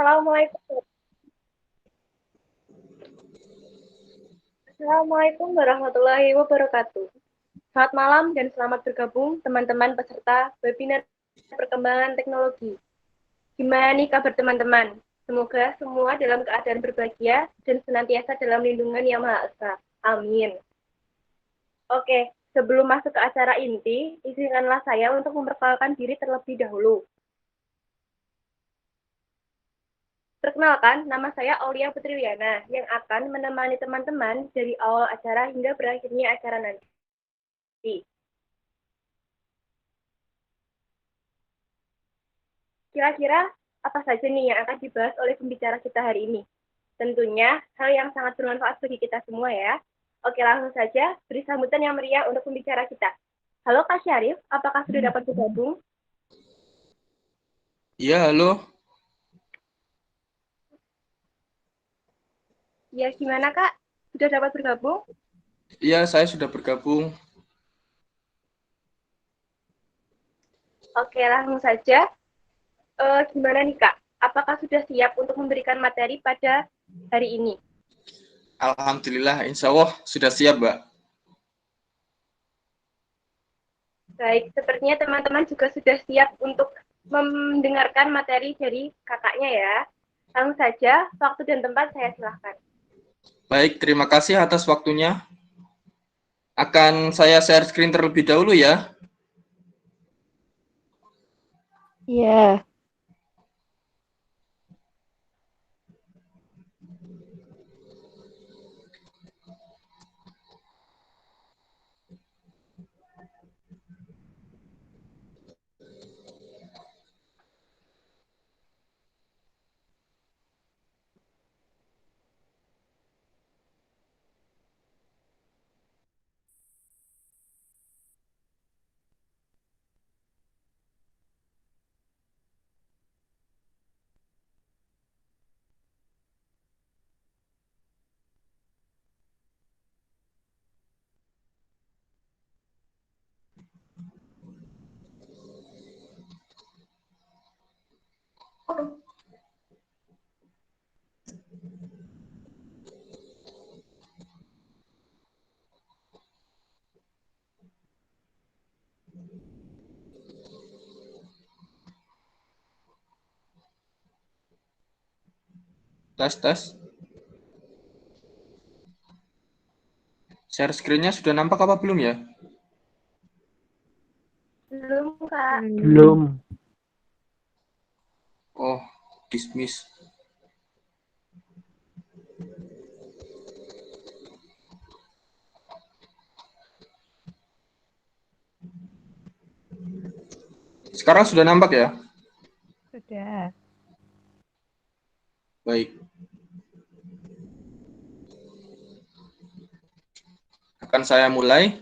Assalamualaikum warahmatullahi wabarakatuh. Selamat malam dan selamat bergabung teman-teman peserta webinar perkembangan teknologi. Gimana nih kabar teman-teman? Semoga semua dalam keadaan berbahagia dan senantiasa dalam lindungan Yang Maha Esa. Amin. Oke, sebelum masuk ke acara inti, izinkanlah saya untuk memperkenalkan diri terlebih dahulu. Perkenalkan, nama saya Aulia Putriwiana yang akan menemani teman-teman dari awal acara hingga berakhirnya acara nanti. Kira-kira apa saja nih yang akan dibahas oleh pembicara kita hari ini? Tentunya hal yang sangat bermanfaat bagi kita semua ya. Oke, langsung saja beri sambutan yang meriah untuk pembicara kita. Halo Kak Syarif, apakah sudah dapat bergabung? Iya, halo. Ya, gimana Kak? Sudah dapat bergabung? Iya, saya sudah bergabung. Oke, langsung saja. Gimana nih Kak? Apakah sudah siap untuk memberikan materi pada hari ini? Alhamdulillah, insya Allah sudah siap, Mbak. Baik, sepertinya teman-teman juga sudah siap untuk mendengarkan materi dari kakaknya ya. Langsung saja, waktu dan tempat saya silahkan. Baik, terima kasih atas waktunya. Akan saya share screen terlebih dahulu ya. Iya. Tes. Share screen-nya sudah nampak apa belum ya? Belum, Kak. Belum. Oh, dismiss. Sekarang sudah nampak ya? Sudah. Baik. Akan saya mulai.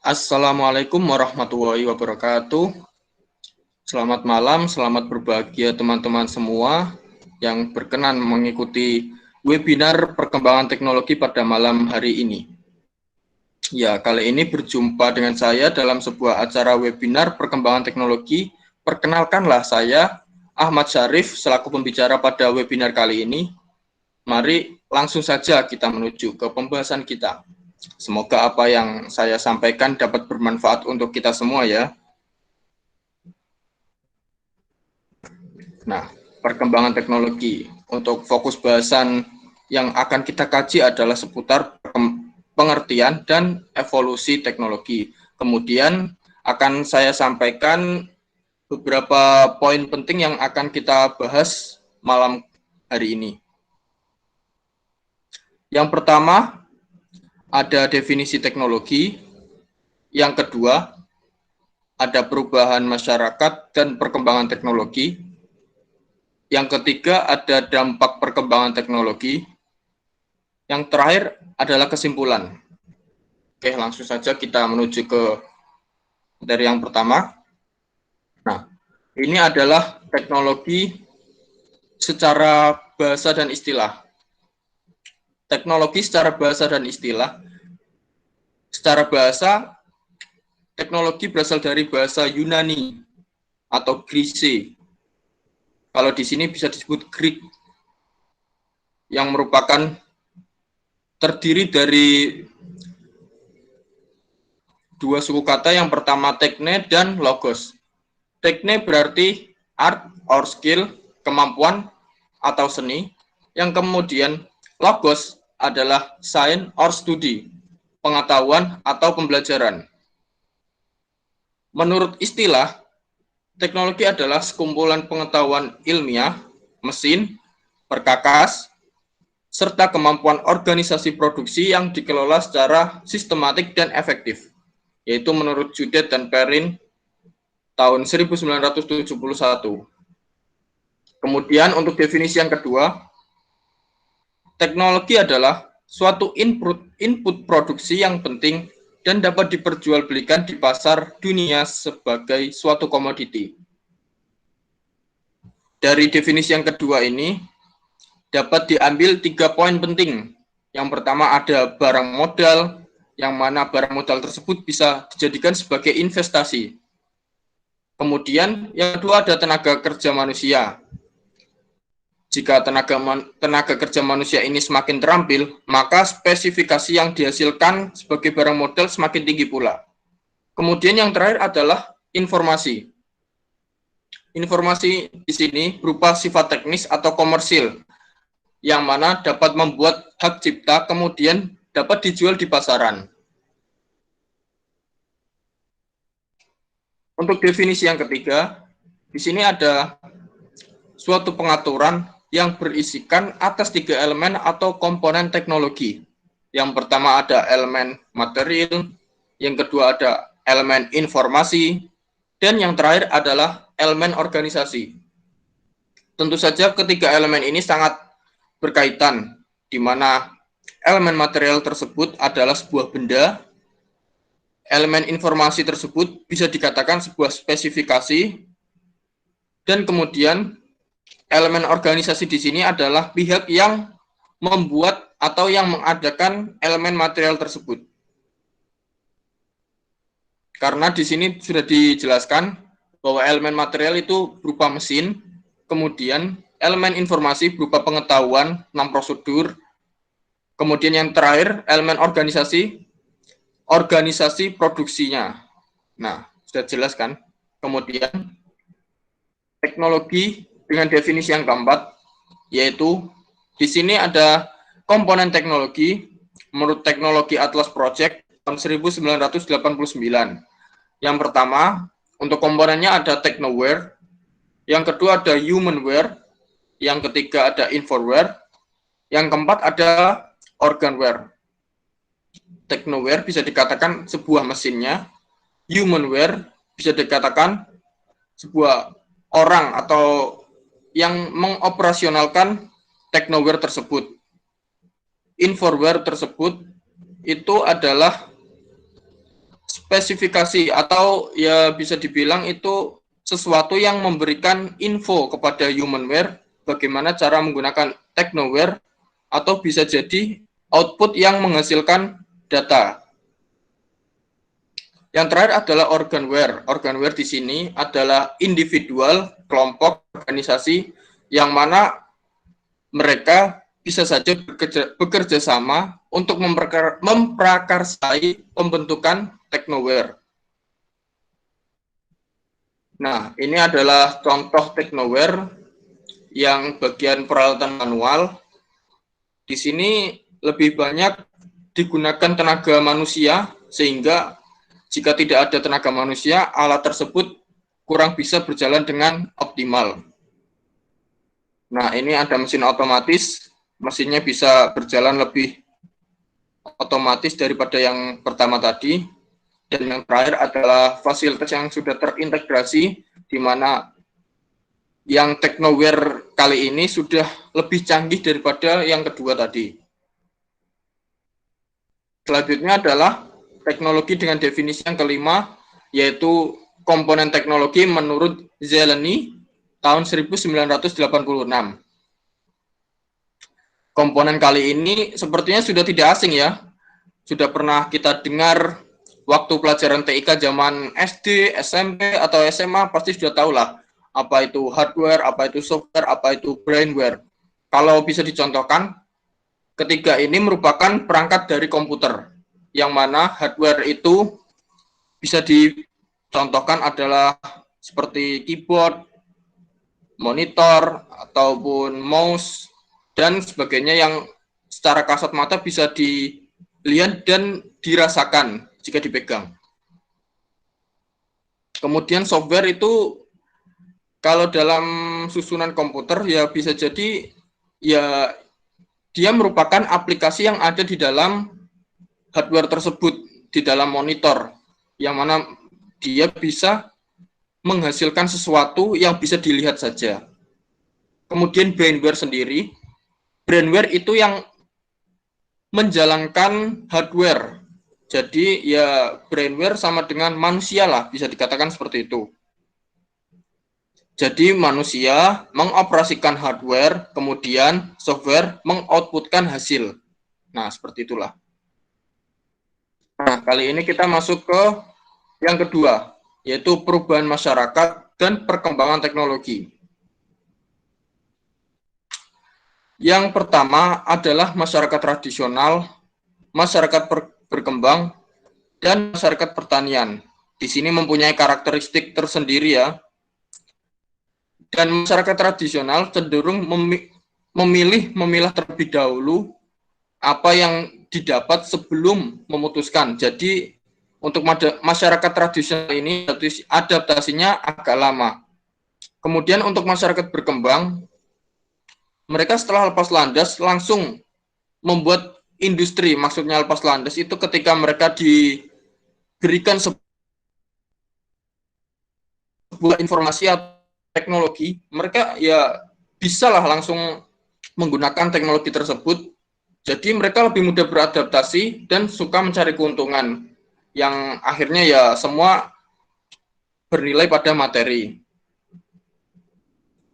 Assalamualaikum warahmatullahi wabarakatuh. Selamat malam, selamat berbahagia teman-teman semua yang berkenan mengikuti webinar perkembangan teknologi pada malam hari ini. Ya, kali ini berjumpa dengan saya dalam sebuah acara webinar perkembangan teknologi. Perkenalkanlah saya, Ahmad Syarif, selaku pembicara pada webinar kali ini. Mari langsung saja kita menuju ke pembahasan kita. Semoga apa yang saya sampaikan dapat bermanfaat untuk kita semua ya. Nah, perkembangan teknologi. Untuk fokus bahasan yang akan kita kaji adalah seputar pengertian dan evolusi teknologi. Kemudian akan saya sampaikan beberapa poin penting yang akan kita bahas malam hari ini. Yang pertama, ada definisi teknologi. Yang kedua, ada perubahan masyarakat dan perkembangan teknologi. Yang ketiga, ada dampak perkembangan teknologi. Yang terakhir adalah kesimpulan. Oke, langsung saja kita menuju ke dari yang pertama. Nah, ini adalah teknologi secara bahasa dan istilah. Teknologi secara bahasa dan istilah. Secara bahasa, teknologi berasal dari bahasa Yunani atau GRISE. Kalau di sini bisa disebut GRIC, yang merupakan terdiri dari dua suku kata, yang pertama tekne dan logos. Tekne berarti art or skill, kemampuan atau seni, yang kemudian logos adalah science or study, pengetahuan atau pembelajaran. Menurut istilah, teknologi adalah sekumpulan pengetahuan ilmiah, mesin, perkakas, serta kemampuan organisasi produksi yang dikelola secara sistematik dan efektif, yaitu menurut Judet dan Perrin tahun 1971. Kemudian untuk definisi yang kedua, teknologi adalah suatu input produksi yang penting dan dapat diperjualbelikan di pasar dunia sebagai suatu komoditi. Dari definisi yang kedua ini, dapat diambil 3 poin penting. Yang pertama ada barang modal, yang mana barang modal tersebut bisa dijadikan sebagai investasi. Kemudian yang kedua ada tenaga kerja manusia. Jika tenaga kerja manusia ini semakin terampil, maka spesifikasi yang dihasilkan sebagai barang modal semakin tinggi pula. Kemudian yang terakhir adalah informasi. Informasi di sini berupa sifat teknis atau komersil, yang mana dapat membuat hak cipta kemudian dapat dijual di pasaran. Untuk definisi yang ketiga, di sini ada suatu pengaturan yang berisikan atas 3 elemen atau komponen teknologi. Yang pertama ada elemen material, yang kedua ada elemen informasi, dan yang terakhir adalah elemen organisasi. Tentu saja ketiga elemen ini sangat berkaitan, di mana elemen material tersebut adalah sebuah benda, elemen informasi tersebut bisa dikatakan sebuah spesifikasi, dan kemudian elemen organisasi di sini adalah pihak yang membuat atau yang mengadakan elemen material tersebut. Karena di sini sudah dijelaskan bahwa elemen material itu berupa mesin, kemudian elemen informasi berupa pengetahuan, 6 prosedur, kemudian yang terakhir elemen organisasi produksinya. Nah, sudah jelas kan? Kemudian teknologi dengan definisi yang keempat, yaitu di sini ada komponen teknologi menurut Teknologi Atlas Project tahun 1989. Yang pertama, untuk komponennya ada technoware, yang kedua ada humanware, yang ketiga ada infoware, yang keempat ada organware. Technoware bisa dikatakan sebuah mesinnya, humanware bisa dikatakan sebuah orang atau yang mengoperasionalkan technoware tersebut. Infoware tersebut itu adalah spesifikasi atau ya bisa dibilang itu sesuatu yang memberikan info kepada humanware bagaimana cara menggunakan technoware, atau bisa jadi output yang menghasilkan data. Yang terakhir adalah organware. Organware di sini adalah individual, kelompok, organisasi yang mana mereka bisa saja bekerja sama untuk memprakarsai pembentukan technoware. Nah, ini adalah contoh technoware yang bagian peralatan manual. Di sini lebih banyak digunakan tenaga manusia, sehingga jika tidak ada tenaga manusia, alat tersebut kurang bisa berjalan dengan optimal. Nah, ini ada mesin otomatis, mesinnya bisa berjalan lebih otomatis daripada yang pertama tadi. Dan yang terakhir adalah fasilitas yang sudah terintegrasi, di mana yang technoware kali ini sudah lebih canggih daripada yang kedua tadi. Selanjutnya adalah teknologi dengan definisi yang kelima, yaitu komponen teknologi menurut Zeleny tahun 1986. Komponen kali ini sepertinya sudah tidak asing ya. Sudah pernah kita dengar waktu pelajaran TIK zaman SD, SMP, atau SMA pasti sudah tahu lah apa itu hardware, apa itu software, apa itu brainware. Kalau bisa dicontohkan, ketiga ini merupakan perangkat dari komputer, yang mana hardware itu bisa dicontohkan adalah seperti keyboard, monitor, ataupun mouse, dan sebagainya yang secara kasat mata bisa dilihat dan dirasakan jika dipegang. Kemudian software itu kalau dalam susunan komputer ya bisa jadi ya dia merupakan aplikasi yang ada di dalam hardware tersebut, di dalam monitor, yang mana dia bisa menghasilkan sesuatu yang bisa dilihat saja. Kemudian brainware sendiri, brainware itu yang menjalankan hardware. Jadi ya brainware sama dengan manusia lah, bisa dikatakan seperti itu. Jadi manusia mengoperasikan hardware, kemudian software mengoutputkan hasil. Nah, seperti itulah. Nah, kali ini kita masuk ke yang kedua, yaitu perubahan masyarakat dan perkembangan teknologi. Yang pertama adalah masyarakat tradisional, masyarakat berkembang, dan masyarakat pertanian. Di sini mempunyai karakteristik tersendiri ya. Dan masyarakat tradisional cenderung memilah terlebih dahulu apa yang didapat sebelum memutuskan. Jadi untuk masyarakat tradisional ini adaptasinya agak lama. Kemudian untuk masyarakat berkembang, mereka setelah lepas landas langsung membuat industri. Maksudnya lepas landas itu ketika mereka diberikan sebuah informasi atau teknologi, mereka ya bisalah langsung menggunakan teknologi tersebut. Jadi mereka lebih mudah beradaptasi dan suka mencari keuntungan yang akhirnya ya semua bernilai pada materi.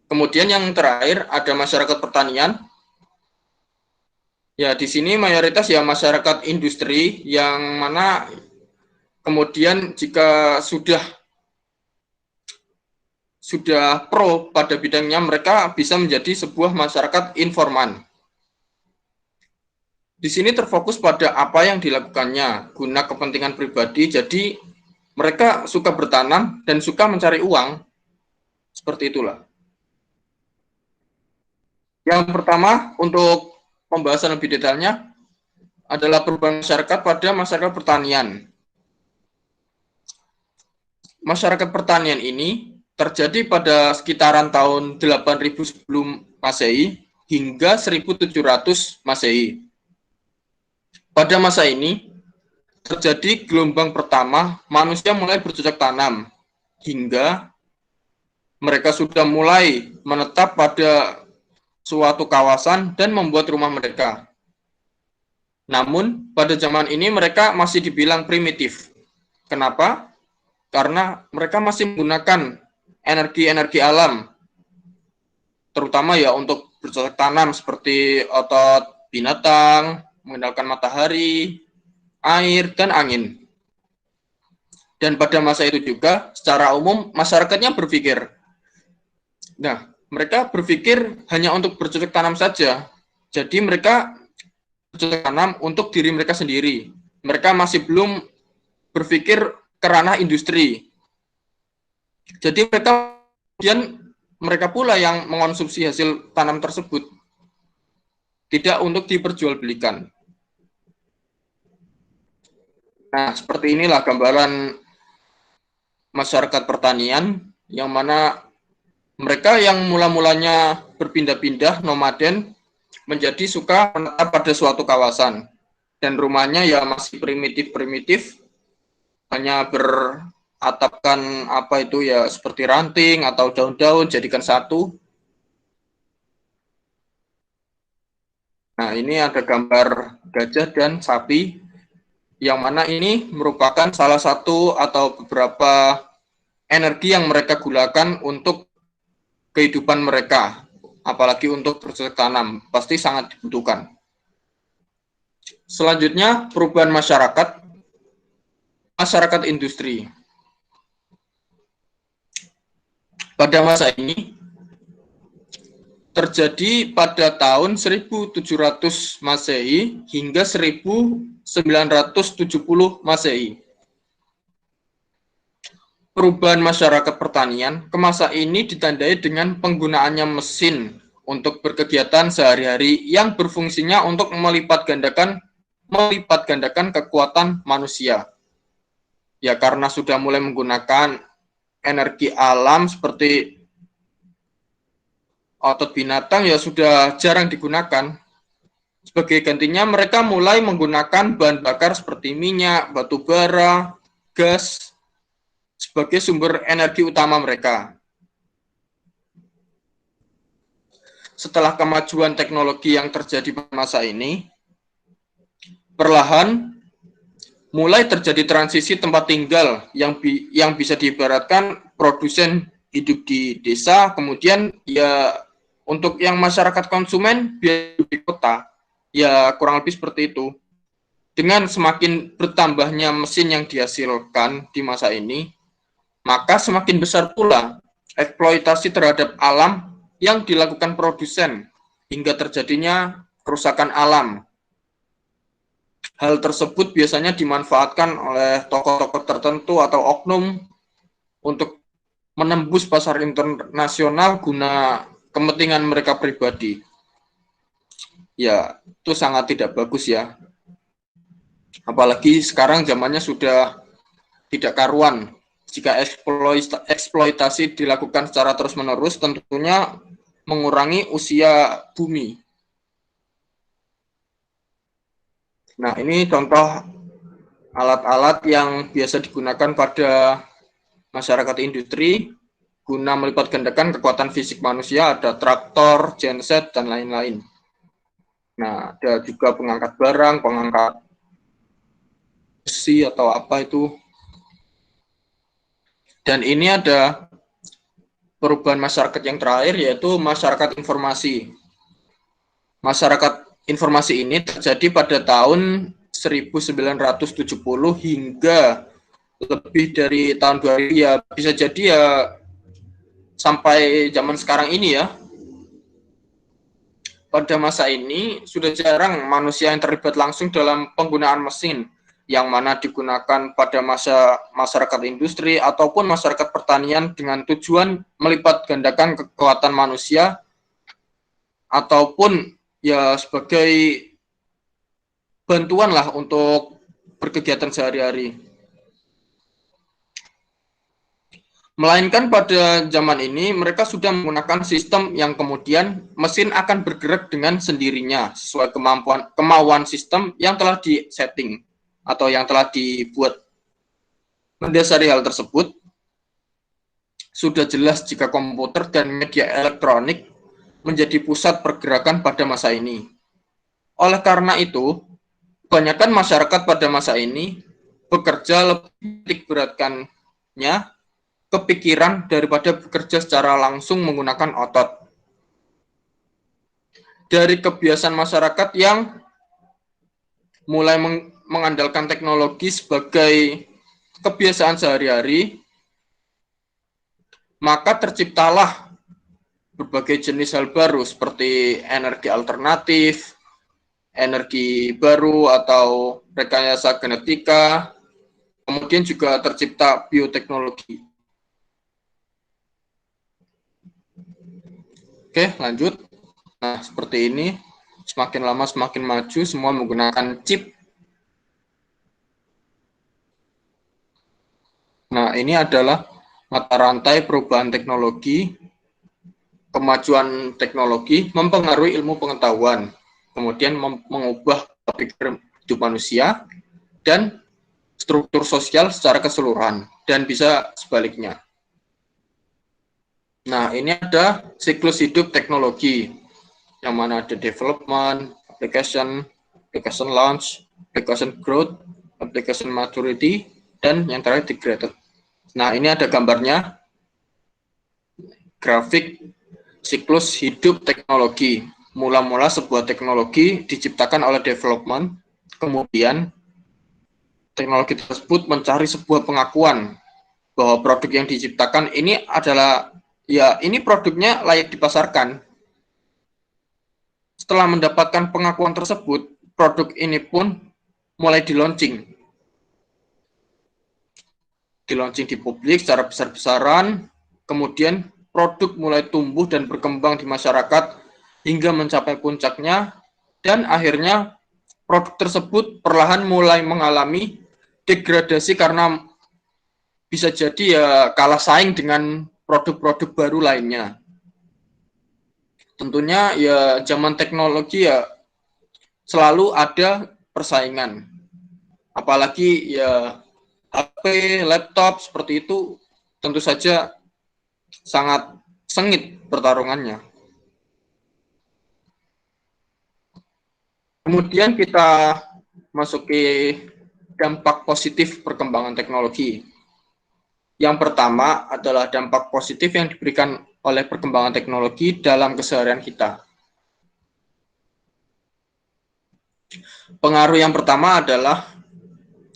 Kemudian yang terakhir ada masyarakat pertanian. Ya di sini mayoritas ya masyarakat industri yang mana kemudian jika sudah pro pada bidangnya, mereka bisa menjadi sebuah masyarakat informan. Di sini terfokus pada apa yang dilakukannya guna kepentingan pribadi, jadi mereka suka bertanam dan suka mencari uang. Seperti itulah. Yang pertama, untuk pembahasan lebih detailnya adalah perubahan masyarakat pada masyarakat pertanian. Masyarakat pertanian ini terjadi pada sekitaran tahun 8000 sebelum Masehi hingga 1700 Masehi. Pada masa ini terjadi gelombang pertama manusia mulai bercocok tanam hingga mereka sudah mulai menetap pada suatu kawasan dan membuat rumah mereka. Namun pada zaman ini mereka masih dibilang primitif. Kenapa? Karena mereka masih menggunakan energi-energi alam, terutama ya untuk bercocok tanam seperti otot binatang, mengandalkan matahari, air, dan angin. Dan pada masa itu juga, secara umum masyarakatnya berpikir, nah, mereka berpikir hanya untuk bercocok tanam saja. Jadi mereka bercocok tanam untuk diri mereka sendiri. Mereka masih belum berpikir ke ranah industri. Jadi mereka pula yang mengonsumsi hasil tanam tersebut, tidak untuk diperjualbelikan. Nah, seperti inilah gambaran masyarakat pertanian, yang mana mereka yang mula-mulanya berpindah-pindah nomaden menjadi suka menetap pada suatu kawasan, dan rumahnya ya masih primitif-primitif, hanya beratapkan apa itu ya seperti ranting atau daun-daun jadikan satu. Nah, ini ada gambar gajah dan sapi, yang mana ini merupakan salah satu atau beberapa energi yang mereka gunakan untuk kehidupan mereka, apalagi untuk bercocok tanam, pasti sangat dibutuhkan. Selanjutnya, perubahan masyarakat masyarakat industri. Pada masa ini terjadi pada tahun 1700 Masehi hingga 1970 Masehi. Perubahan masyarakat pertanian ke masa ini ditandai dengan penggunaannya mesin untuk berkegiatan sehari-hari yang berfungsinya untuk melipat gandakan kekuatan manusia. Ya, karena sudah mulai menggunakan energi alam seperti otot binatang, ya sudah jarang digunakan. Sebagai gantinya mereka mulai menggunakan bahan bakar seperti minyak, batu bara, gas sebagai sumber energi utama mereka. Setelah kemajuan teknologi yang terjadi pada masa ini, perlahan mulai terjadi transisi tempat tinggal yang bisa diibaratkan produsen hidup di desa, kemudian ya untuk yang masyarakat konsumen di kota, ya kurang lebih seperti itu. Dengan semakin bertambahnya mesin yang dihasilkan di masa ini, maka semakin besar pula eksploitasi terhadap alam yang dilakukan produsen hingga terjadinya kerusakan alam. Hal tersebut biasanya dimanfaatkan oleh tokoh-tokoh tertentu atau oknum untuk menembus pasar internasional guna kepentingan mereka pribadi. Ya, itu sangat tidak bagus ya. Apalagi sekarang zamannya sudah tidak karuan. Jika eksploitasi dilakukan secara terus-menerus, tentunya mengurangi usia bumi. Nah, ini contoh alat-alat yang biasa digunakan pada masyarakat industri guna melipat gandakan kekuatan fisik manusia. Ada traktor, genset, dan lain-lain. Nah, ada juga pengangkat barang, pengangkat besi atau apa itu. Dan ini ada perubahan masyarakat yang terakhir, yaitu masyarakat informasi. Masyarakat informasi ini terjadi pada tahun 1970 hingga lebih dari tahun 2000, ya bisa jadi ya sampai zaman sekarang ini ya. Pada masa ini sudah jarang manusia yang terlibat langsung dalam penggunaan mesin, yang mana digunakan pada masa masyarakat industri ataupun masyarakat pertanian dengan tujuan melipat gandakan kekuatan manusia ataupun ya sebagai bantuan lah untuk berkegiatan sehari-hari. Melainkan pada zaman ini mereka sudah menggunakan sistem yang kemudian mesin akan bergerak dengan sendirinya sesuai kemauan sistem yang telah disetting atau yang telah dibuat. Mendasari hal tersebut, sudah jelas jika komputer dan media elektronik menjadi pusat pergerakan pada masa ini. Oleh karena itu, kebanyakan masyarakat pada masa ini bekerja lebih beratkannya kepikiran daripada bekerja secara langsung menggunakan otot. Dari kebiasaan masyarakat yang mulai mengandalkan teknologi sebagai kebiasaan sehari-hari, maka terciptalah berbagai jenis hal baru seperti energi alternatif, energi baru atau rekayasa genetika, kemudian juga tercipta bioteknologi. Oke, lanjut. Nah, seperti ini, semakin lama semakin maju, semua menggunakan chip. Nah, ini adalah mata rantai perubahan teknologi. Kemajuan teknologi mempengaruhi ilmu pengetahuan, kemudian mengubah pikiran hidup manusia dan struktur sosial secara keseluruhan, dan bisa sebaliknya. Nah, ini ada siklus hidup teknologi, yang mana ada development, application launch, application growth, application maturity, dan yang terakhir degraded. Nah, ini ada gambarnya, grafik siklus hidup teknologi. Mula-mula sebuah teknologi diciptakan oleh development, kemudian teknologi tersebut mencari sebuah pengakuan bahwa produk yang diciptakan ini adalah, ya ini produknya layak dipasarkan. Setelah mendapatkan pengakuan tersebut, produk ini pun mulai di-launching di publik secara besar-besaran, kemudian produk mulai tumbuh dan berkembang di masyarakat hingga mencapai puncaknya, dan akhirnya produk tersebut perlahan mulai mengalami degradasi karena bisa jadi ya kalah saing dengan produk-produk baru lainnya. Tentunya ya zaman teknologi ya selalu ada persaingan. Apalagi ya HP, laptop seperti itu tentu saja sangat sengit pertarungannya. Kemudian kita masuki dampak positif perkembangan teknologi. Yang pertama adalah dampak positif yang diberikan oleh perkembangan teknologi dalam keseharian kita. Pengaruh yang pertama adalah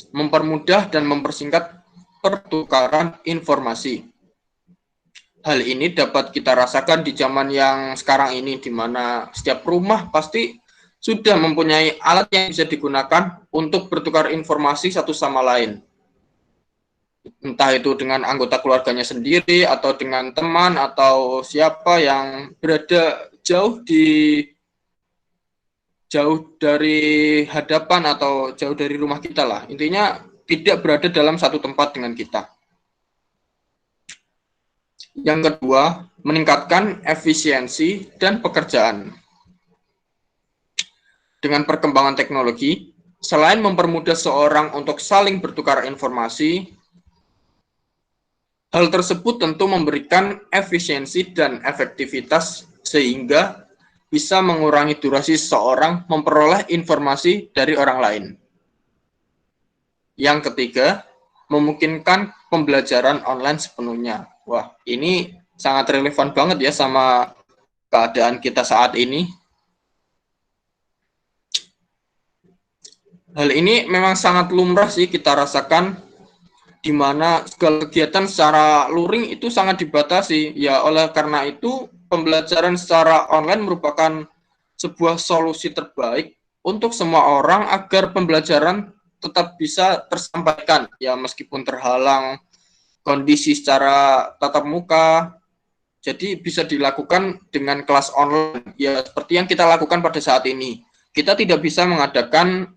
mempermudah dan mempersingkat pertukaran informasi. Hal ini dapat kita rasakan di zaman yang sekarang ini, di mana setiap rumah pasti sudah mempunyai alat yang bisa digunakan untuk bertukar informasi satu sama lain. Entah itu dengan anggota keluarganya sendiri, atau dengan teman, atau siapa yang berada jauh dari hadapan atau jauh dari rumah kita lah. Intinya tidak berada dalam satu tempat dengan kita. Yang kedua, meningkatkan efisiensi dan pekerjaan. Dengan perkembangan teknologi, selain mempermudah seorang untuk saling bertukar informasi, hal tersebut tentu memberikan efisiensi dan efektivitas sehingga bisa mengurangi durasi seseorang memperoleh informasi dari orang lain. Yang ketiga, memungkinkan pembelajaran online sepenuhnya. Wah, ini sangat relevan banget ya sama keadaan kita saat ini. Hal ini memang sangat lumrah sih kita rasakan, di mana segala kegiatan secara luring itu sangat dibatasi. Ya, oleh karena itu, pembelajaran secara online merupakan sebuah solusi terbaik untuk semua orang agar pembelajaran tetap bisa tersampaikan, ya meskipun terhalang kondisi secara tatap muka. Jadi bisa dilakukan dengan kelas online, ya seperti yang kita lakukan pada saat ini. Kita tidak bisa mengadakan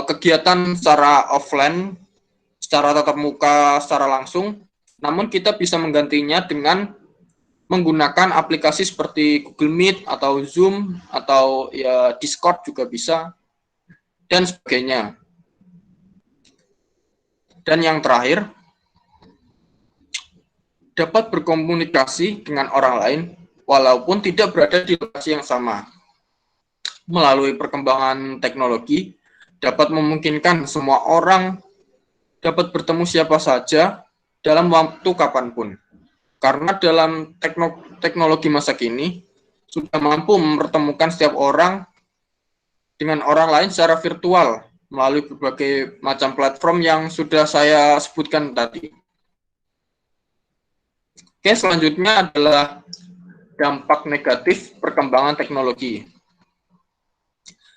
kegiatan secara offline, secara tatap muka, secara langsung, namun kita bisa menggantinya dengan menggunakan aplikasi seperti Google Meet atau Zoom atau ya Discord juga bisa, dan sebagainya. Dan yang terakhir, dapat berkomunikasi dengan orang lain walaupun tidak berada di lokasi yang sama. Melalui perkembangan teknologi, dapat memungkinkan semua orang dapat bertemu siapa saja dalam waktu kapanpun. Karena dalam teknologi masa kini, sudah mampu mempertemukan setiap orang dengan orang lain secara virtual melalui berbagai macam platform yang sudah saya sebutkan tadi. Oke, selanjutnya adalah dampak negatif perkembangan teknologi.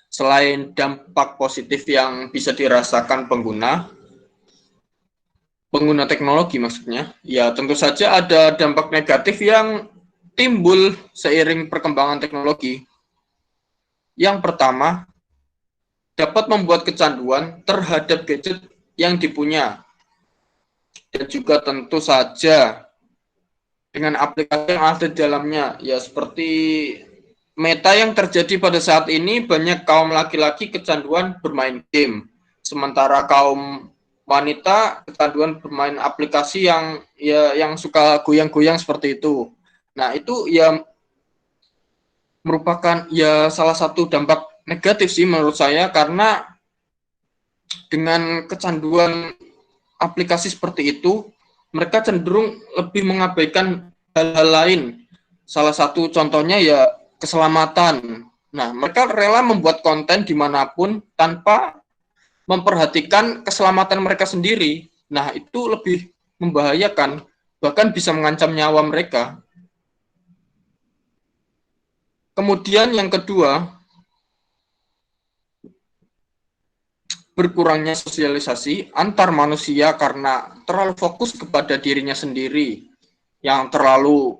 Selain dampak positif yang bisa dirasakan pengguna teknologi maksudnya, ya tentu saja ada dampak negatif yang timbul seiring perkembangan teknologi. Yang pertama, dapat membuat kecanduan terhadap gadget yang dipunya. Dan juga tentu saja dengan aplikasi yang ada di dalamnya, ya seperti meta yang terjadi pada saat ini, banyak kaum laki-laki kecanduan bermain game, sementara kaum wanita kecanduan bermain aplikasi yang suka goyang-goyang seperti itu. Nah, itu ya merupakan ya salah satu dampak negatif sih menurut saya, karena dengan kecanduan aplikasi seperti itu, mereka cenderung lebih mengabaikan hal-hal lain. Salah satu contohnya ya keselamatan. Nah, mereka rela membuat konten dimanapun tanpa memperhatikan keselamatan mereka sendiri. Nah, itu lebih membahayakan, bahkan bisa mengancam nyawa mereka. Kemudian yang kedua, berkurangnya sosialisasi antar manusia karena terlalu fokus kepada dirinya sendiri, yang terlalu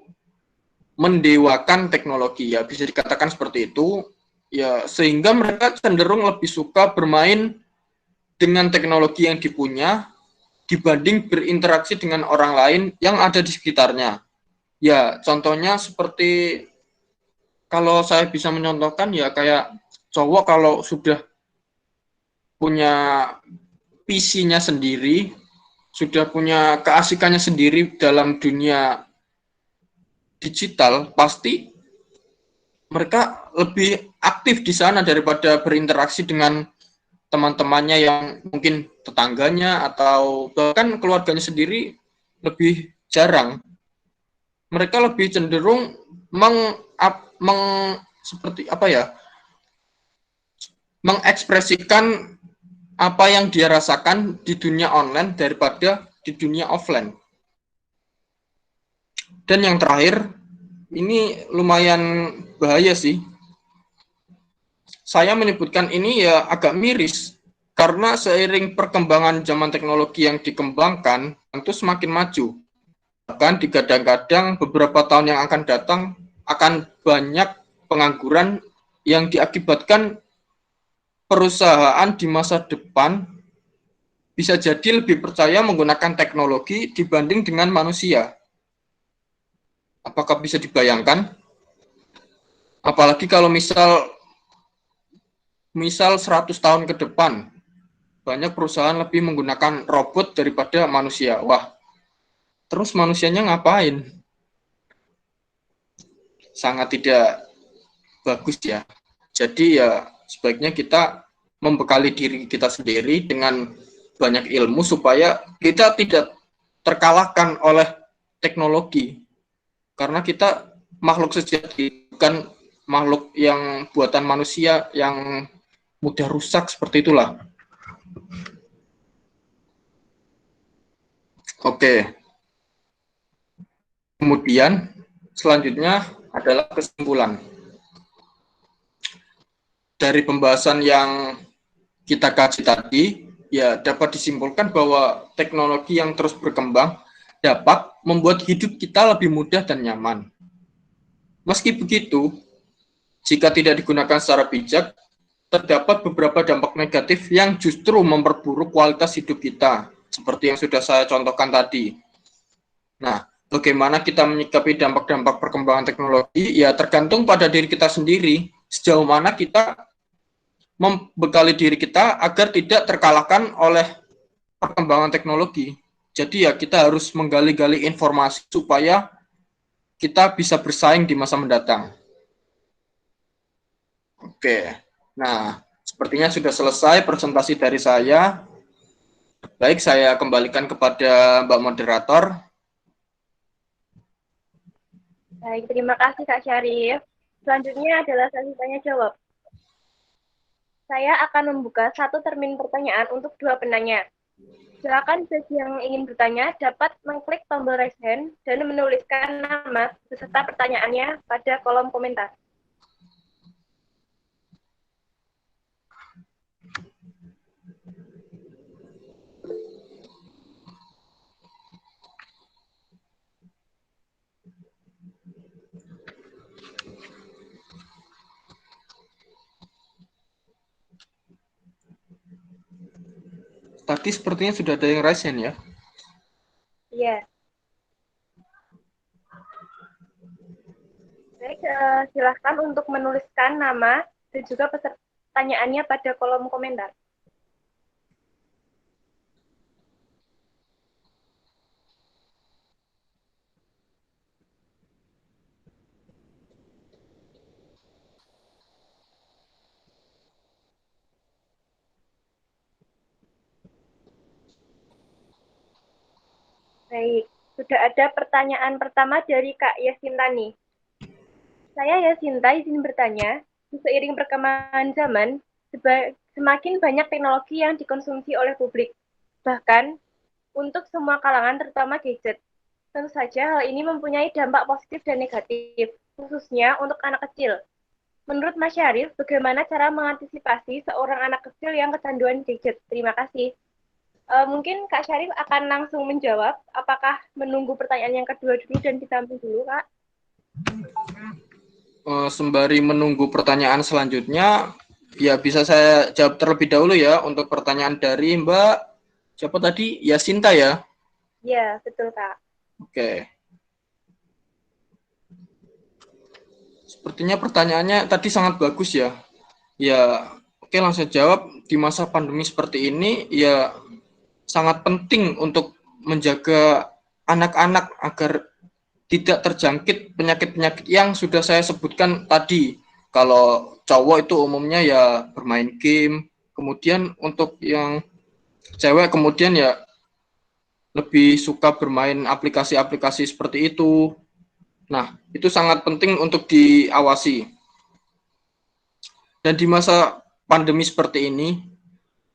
mendewakan teknologi, ya bisa dikatakan seperti itu, ya sehingga mereka cenderung lebih suka bermain dengan teknologi yang dipunya dibanding berinteraksi dengan orang lain yang ada di sekitarnya. Ya, contohnya seperti kalau saya bisa menyontohkan ya kayak cowok kalau sudah punya PC-nya sendiri, sudah punya keasikannya sendiri dalam dunia digital, pasti mereka lebih aktif di sana daripada berinteraksi dengan teman-temannya yang mungkin tetangganya atau bahkan keluarganya sendiri lebih jarang. Mereka lebih cenderung seperti apa ya, mengekspresikan apa yang dia rasakan di dunia online daripada di dunia offline. Dan yang terakhir, ini lumayan bahaya sih. Saya menyebutkan ini ya agak miris, karena seiring perkembangan zaman teknologi yang dikembangkan, tentu semakin maju. Bahkan digadang-gadang beberapa tahun yang akan datang, akan banyak pengangguran yang diakibatkan perusahaan di masa depan bisa jadi lebih percaya menggunakan teknologi dibanding dengan manusia. Apakah bisa dibayangkan? Apalagi kalau misal 100 tahun ke depan, banyak perusahaan lebih menggunakan robot daripada manusia. Wah, terus manusianya ngapain? Sangat tidak bagus ya. Jadi ya sebaiknya kita membekali diri kita sendiri dengan banyak ilmu supaya kita tidak terkalahkan oleh teknologi. Karena kita makhluk sejati, bukan makhluk yang buatan manusia yang mudah rusak seperti itulah. Oke. Kemudian selanjutnya adalah kesimpulan. Dari pembahasan yang kita kaji tadi, ya dapat disimpulkan bahwa teknologi yang terus berkembang dapat membuat hidup kita lebih mudah dan nyaman. Meski begitu, jika tidak digunakan secara bijak, terdapat beberapa dampak negatif yang justru memperburuk kualitas hidup kita, seperti yang sudah saya contohkan tadi. Nah, bagaimana kita menyikapi dampak-dampak perkembangan teknologi, ya tergantung pada diri kita sendiri, sejauh mana kita membekali diri kita agar tidak terkalahkan oleh perkembangan teknologi. Jadi ya kita harus menggali-gali informasi supaya kita bisa bersaing di masa mendatang. Oke, nah sepertinya sudah selesai presentasi dari saya. Baik, saya kembalikan kepada Mbak Moderator. Baik, terima kasih Kak Syarif. Selanjutnya adalah sesi tanya jawab. Saya akan membuka satu termin pertanyaan untuk dua penanya. Silakan bagi yang ingin bertanya dapat mengklik tombol raise hand dan menuliskan nama beserta pertanyaannya pada kolom komentar. Tadi sepertinya sudah ada yang raise hand ya. Iya. Baik, silahkan untuk menuliskan nama dan juga pertanyaannya pada kolom komentar. Baik, sudah ada pertanyaan pertama dari Kak Yasintani. Saya Yasinta izin bertanya, seiring perkembangan zaman, Semakin banyak teknologi yang dikonsumsi oleh publik, bahkan untuk semua kalangan terutama gadget. Tentu saja hal ini mempunyai dampak positif dan negatif, khususnya untuk anak kecil. Menurut Mas Syarif, bagaimana cara mengantisipasi seorang anak kecil yang kecanduan gadget? Terima kasih. Mungkin Kak Syarif akan langsung menjawab, apakah menunggu pertanyaan yang kedua dulu dan ditampung dulu, Kak? Sembari menunggu pertanyaan selanjutnya, ya bisa saya jawab terlebih dahulu ya untuk pertanyaan dari Mbak, siapa tadi? Yasinta ya? Ya, betul, Kak. Oke. Sepertinya pertanyaannya tadi sangat bagus ya. Ya, oke langsung jawab. Di masa pandemi seperti ini, ya sangat penting untuk menjaga anak-anak agar tidak terjangkit penyakit-penyakit yang sudah saya sebutkan tadi. Kalau cowok itu umumnya ya bermain game, kemudian untuk yang cewek kemudian ya lebih suka bermain aplikasi-aplikasi seperti itu. Nah, itu sangat penting untuk diawasi. Dan di masa pandemi seperti ini,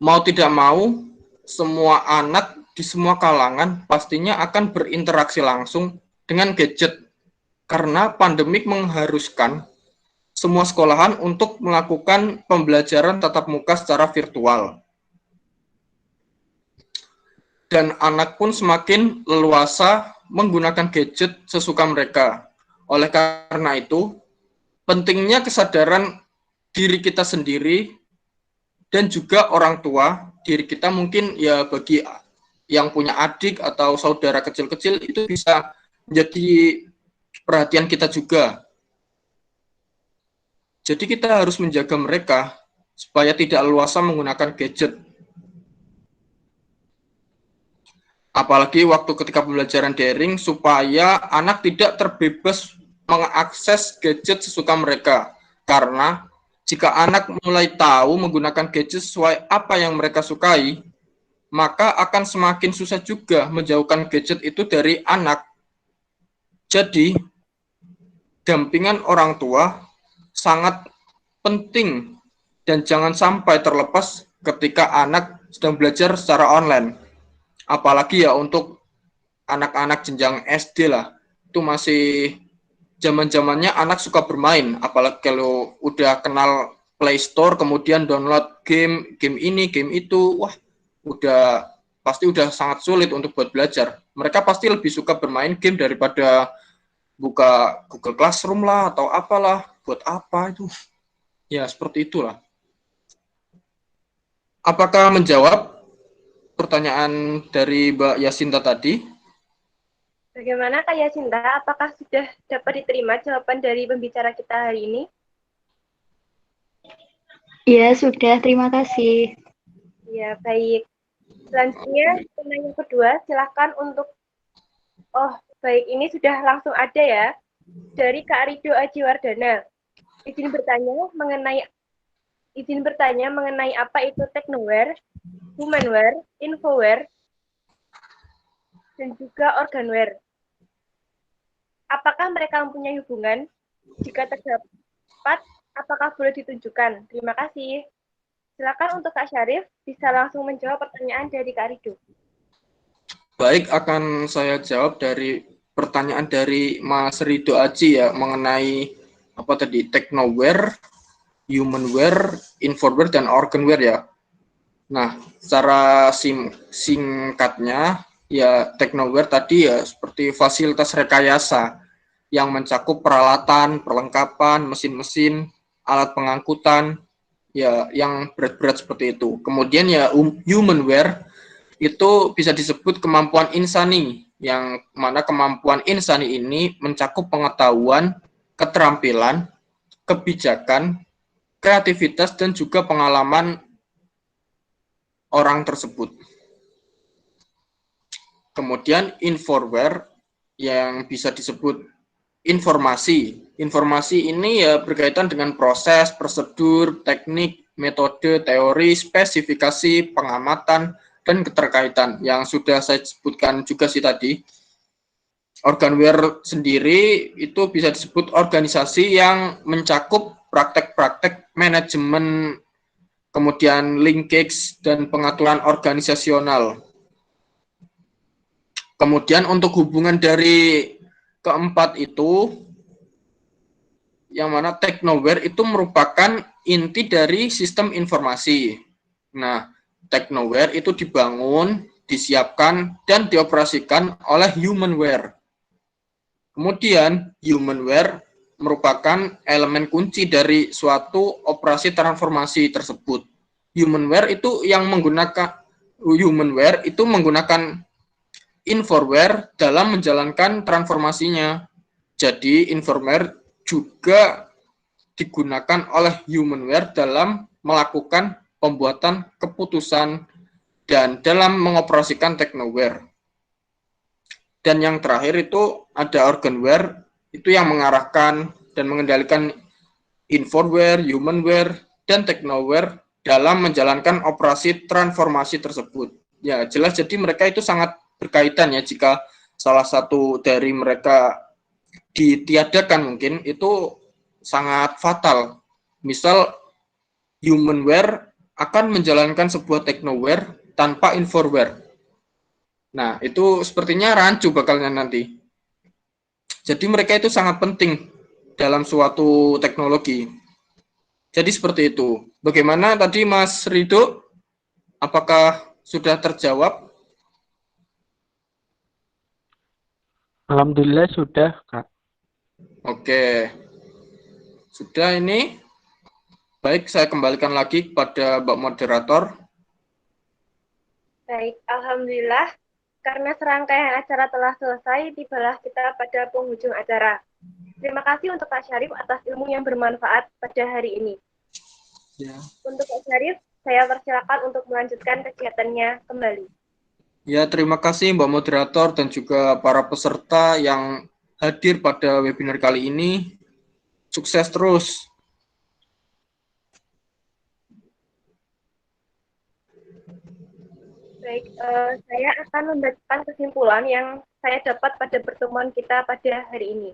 mau tidak mau, semua anak di semua kalangan pastinya akan berinteraksi langsung dengan gadget. Karena pandemik mengharuskan semua sekolahan untuk melakukan pembelajaran tatap muka secara virtual. Dan anak pun semakin leluasa menggunakan gadget sesuka mereka. Oleh karena itu, pentingnya kesadaran diri kita sendiri dan juga orang tua, diri kita mungkin ya bagi yang punya adik atau saudara kecil-kecil itu bisa menjadi perhatian kita juga. Jadi kita harus menjaga mereka supaya tidak leluasa menggunakan gadget. Apalagi waktu ketika pembelajaran daring supaya anak tidak terbebas mengakses gadget sesuka mereka. Karena jika anak mulai tahu menggunakan gadget sesuai apa yang mereka sukai, maka akan semakin susah juga menjauhkan gadget itu dari anak. Jadi, dampingan orang tua sangat penting dan jangan sampai terlepas ketika anak sedang belajar secara online. Apalagi ya untuk anak-anak jenjang SD lah, itu masih zaman-zamannya anak suka bermain, apalagi kalau udah kenal Play Store kemudian download game ini, game itu, wah udah pasti udah sangat sulit untuk buat belajar. Mereka pasti lebih suka bermain game daripada buka Google Classroom lah atau apalah, buat apa itu. Ya, seperti itulah. Apakah menjawab pertanyaan dari Mbak Yasinta tadi? Bagaimana Kak Yasinta? Apakah sudah dapat diterima jawaban dari pembicara kita hari ini? Ya, sudah. Terima kasih. Ya, baik. Selanjutnya, pertanyaan kedua, silakan untuk, baik, ini sudah langsung ada ya, dari Kak Rido Ajiwardana. Izin bertanya mengenai apa itu technoware, humanware, infoware, dan juga organware. Apakah mereka mempunyai hubungan? Jika terdapat, apakah boleh ditunjukkan? Terima kasih. Silakan untuk Kak Syarif, bisa langsung menjawab pertanyaan dari Kak Rido. Baik, akan saya jawab dari pertanyaan dari Mas Rido Aji ya mengenai apa tadi technoware, humanware, infoware dan organware ya. Nah, secara singkatnya ya technoware tadi ya seperti fasilitas rekayasa yang mencakup peralatan, perlengkapan, mesin-mesin, alat pengangkutan ya yang berat-berat seperti itu. Kemudian ya humanware itu bisa disebut kemampuan insani, yang mana kemampuan insani ini mencakup pengetahuan, keterampilan, kebijakan, kreativitas, dan juga pengalaman orang tersebut. Kemudian infoware yang bisa disebut informasi. Informasi ini ya berkaitan dengan proses, prosedur, teknik, metode, teori, spesifikasi, pengamatan, dan keterkaitan yang sudah saya sebutkan juga sih tadi. Organware sendiri itu bisa disebut organisasi yang mencakup praktek-praktek manajemen kemudian linkage dan pengaturan organisasional. Kemudian untuk hubungan dari keempat itu, yang mana Technoware itu merupakan inti dari sistem informasi. Nah, Technoware itu dibangun, disiapkan, dan dioperasikan oleh Humanware. Kemudian, Humanware merupakan elemen kunci dari suatu operasi transformasi tersebut. Humanware itu menggunakan Informware dalam menjalankan transformasinya. Jadi, Informware juga digunakan oleh Humanware dalam melakukan pembuatan keputusan dan dalam mengoperasikan Technoware. Dan yang terakhir itu ada Organware, itu yang mengarahkan dan mengendalikan Informware, Humanware, dan Technoware dalam menjalankan operasi transformasi tersebut. Ya, jelas jadi mereka itu sangat berkaitan ya. Jika salah satu dari mereka ditiadakan mungkin itu sangat fatal. Misal Humanware akan menjalankan sebuah Technoware tanpa Informware. Nah, itu sepertinya rancu bakalnya nanti. Jadi mereka itu sangat penting dalam suatu teknologi. Jadi seperti itu. Bagaimana tadi Mas Rido? Apakah sudah terjawab? Alhamdulillah sudah, Kak. Oke. Sudah ini. Baik, saya kembalikan lagi kepada Mbak Moderator. Baik, Alhamdulillah. Karena serangkaian acara telah selesai, tibalah kita pada penghujung acara. Terima kasih untuk Pak Syarif atas ilmu yang bermanfaat pada hari ini. Ya. Untuk Pak Syarif, saya persilakan untuk melanjutkan kegiatannya kembali. Ya, terima kasih Mbak Moderator dan juga para peserta yang hadir pada webinar kali ini. Sukses terus. Baik, saya akan membacakan kesimpulan yang saya dapat pada pertemuan kita pada hari ini,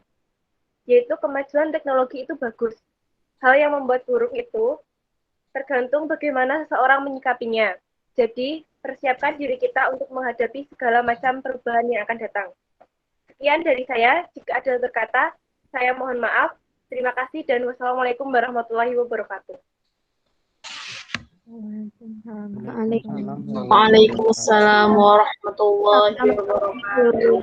yaitu kemajuan teknologi itu bagus. Hal yang membuat buruk itu tergantung bagaimana seseorang menyikapinya. Jadi, persiapkan diri kita untuk menghadapi segala macam perubahan yang akan datang. Sekian dari saya. Jika ada berkata, saya mohon maaf. Terima kasih dan wassalamualaikum warahmatullahi wabarakatuh. Waalaikumsalam warahmatullahi wabarakatuh.